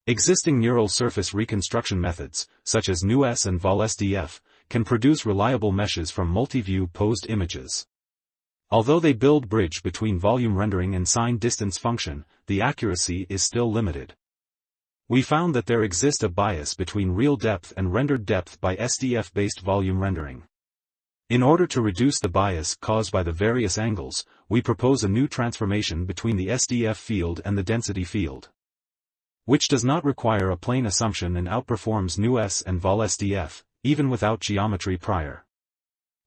Existing neural surface reconstruction methods, such as NeuS and VolSDF, can produce reliable meshes from multi-view posed images. Although they build bridge between volume rendering and signed distance function, the accuracy is still limited. We found that there exists a bias between real depth and rendered depth by SDF-based volume rendering. In order to reduce the bias caused by the various angles, we propose a new transformation between the SDF field and the density field, which does not require a plane assumption and outperforms NeuS and VolSDF, even without geometry prior.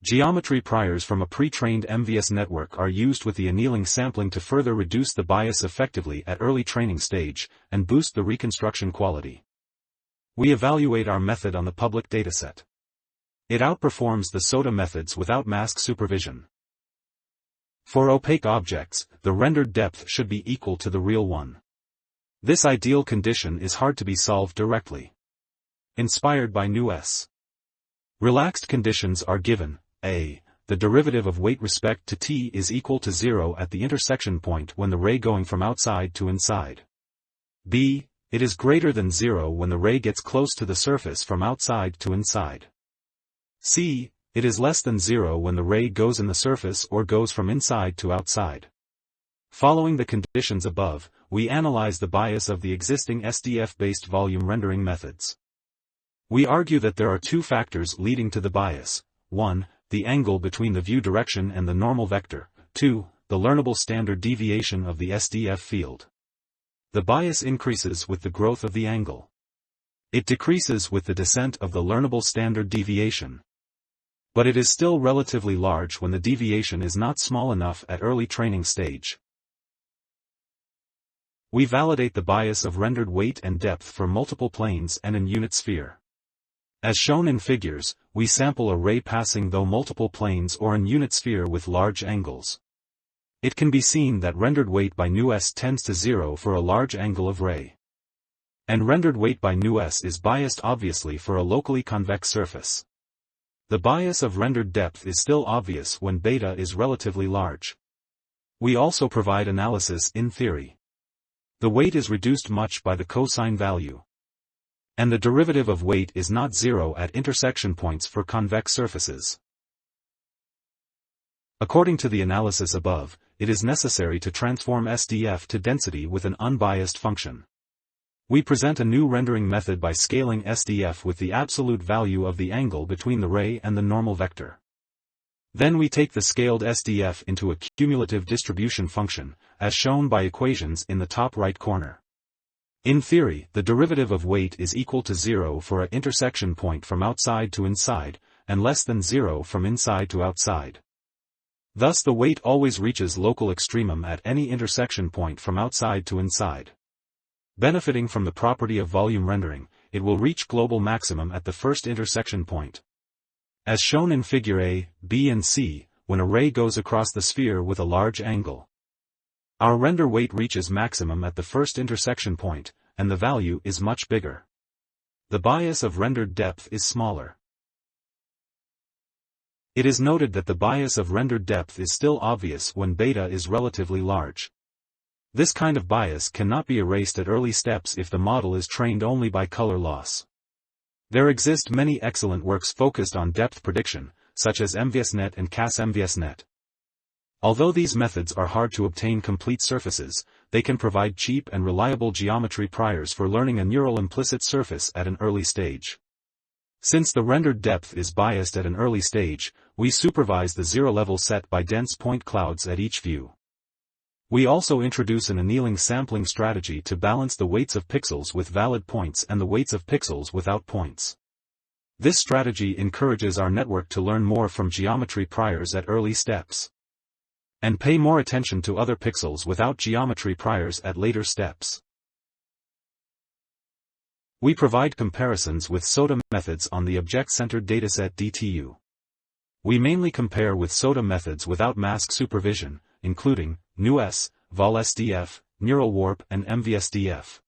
Geometry priors from a pre-trained MVS network are used with the annealing sampling to further reduce the bias effectively at early training stage, and boost the reconstruction quality. We evaluate our method on the public dataset. It outperforms the SOTA methods without mask supervision. For opaque objects, the rendered depth should be equal to the real one. This ideal condition is hard to be solved directly. Inspired by NeuS. Relaxed conditions are given. A. The derivative of weight respect to t is equal to 0 at the intersection point when the ray going from outside to inside. B. It is greater than 0 when the ray gets close to the surface from outside to inside. C. It is less than 0 when the ray goes in the surface or goes from inside to outside. Following the conditions above, we analyze the bias of the existing SDF-based volume rendering methods. We argue that there are two factors leading to the bias. 1. The angle between the view direction and the normal vector. 2. The learnable standard deviation of the SDF field. The bias increases with the growth of the angle. It decreases with the descent of the learnable standard deviation. But it is still relatively large when the deviation is not small enough at early training stage. We validate the bias of rendered weight and depth for multiple planes and an unit sphere. As shown in figures, we sample a ray passing through multiple planes or an unit sphere with large angles. It can be seen that rendered weight by NeuS tends to 0 for a large angle of ray. And rendered weight by NeuS is biased obviously for a locally convex surface. The bias of rendered depth is still obvious when beta is relatively large. We also provide analysis in theory. The weight is reduced much by the cosine value. And the derivative of weight is not 0 at intersection points for convex surfaces. According to the analysis above, it is necessary to transform SDF to density with an unbiased function. We present a new rendering method by scaling SDF with the absolute value of the angle between the ray and the normal vector. Then we take the scaled SDF into a cumulative distribution function, as shown by equations in the top right corner. In theory, the derivative of weight is equal to 0 for an intersection point from outside to inside, and less than 0 from inside to outside. Thus the weight always reaches local extremum at any intersection point from outside to inside. Benefiting from the property of volume rendering, it will reach global maximum at the first intersection point. As shown in figure A, B and C, when a ray goes across the sphere with a large angle. Our render weight reaches maximum at the first intersection point, and the value is much bigger. The bias of rendered depth is smaller. It is noted that the bias of rendered depth is still obvious when beta is relatively large. This kind of bias cannot be erased at early steps if the model is trained only by color loss. There exist many excellent works focused on depth prediction, such as MVSNet and CAS-MVSNet. Although these methods are hard to obtain complete surfaces, they can provide cheap and reliable geometry priors for learning a neural implicit surface at an early stage. Since the rendered depth is biased at an early stage, we supervise the zero-level set by dense point clouds at each view. We also introduce an annealing sampling strategy to balance the weights of pixels with valid points and the weights of pixels without points. This strategy encourages our network to learn more from geometry priors at early steps, and pay more attention to other pixels without geometry priors at later steps. We provide comparisons with SOTA methods on the object-centered dataset DTU. We mainly compare with SOTA methods without mask supervision, including NeuS, VolSDF, Neural Warp and MVSDF.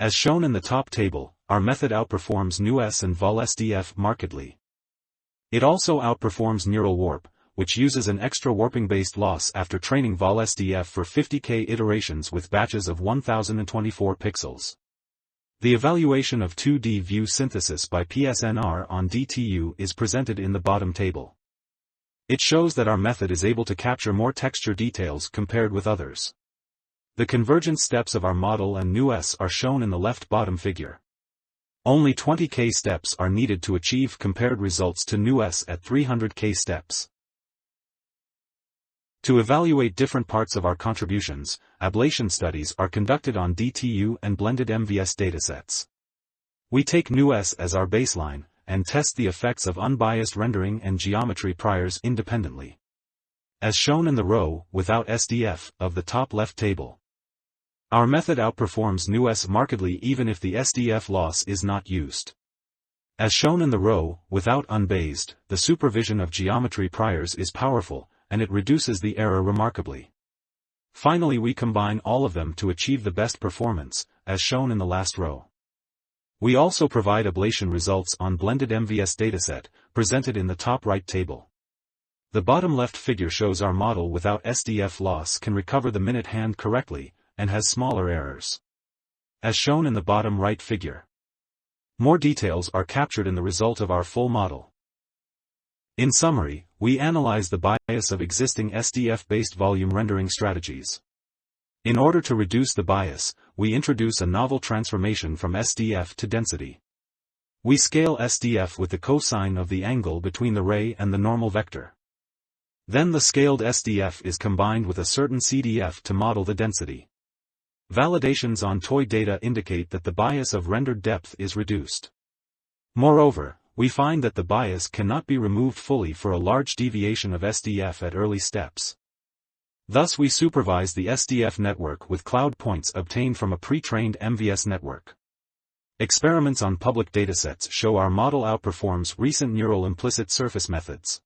As shown in the top table, our method outperforms NeuS and VolSDF markedly. It also outperforms Neural Warp, which uses an extra warping-based loss after training VolSDF for 50K iterations with batches of 1024 pixels. The evaluation of 2D view synthesis by PSNR on DTU is presented in the bottom table. It shows that our method is able to capture more texture details compared with others. The convergence steps of our model and NeuS are shown in the left bottom figure. Only 20K steps are needed to achieve compared results to NeuS at 300K steps. To evaluate different parts of our contributions, ablation studies are conducted on DTU and blended MVS datasets. We take NeuS as our baseline, and test the effects of unbiased rendering and geometry priors independently. As shown in the row, without SDF, of the top left table. Our method outperforms NeuS markedly even if the SDF loss is not used. As shown in the row, without Unbiased, the supervision of geometry priors is powerful, and it reduces the error remarkably. Finally, we combine all of them to achieve the best performance, as shown in the last row. We also provide ablation results on blended MVS dataset, presented in the top right table. The bottom left figure shows our model without SDF loss can recover the minute hand correctly, and has smaller errors. As shown in the bottom right figure. More details are captured in the result of our full model. In summary, we analyze the bias of existing SDF-based volume rendering strategies. In order to reduce the bias, we introduce a novel transformation from SDF to density. We scale SDF with the cosine of the angle between the ray and the normal vector. Then the scaled SDF is combined with a certain CDF to model the density. Validations on toy data indicate that the bias of rendered depth is reduced. Moreover, we find that the bias cannot be removed fully for a large deviation of SDF at early steps. Thus we supervise the SDF network with cloud points obtained from a pre-trained MVS network. Experiments on public datasets show our model outperforms recent neural implicit surface methods.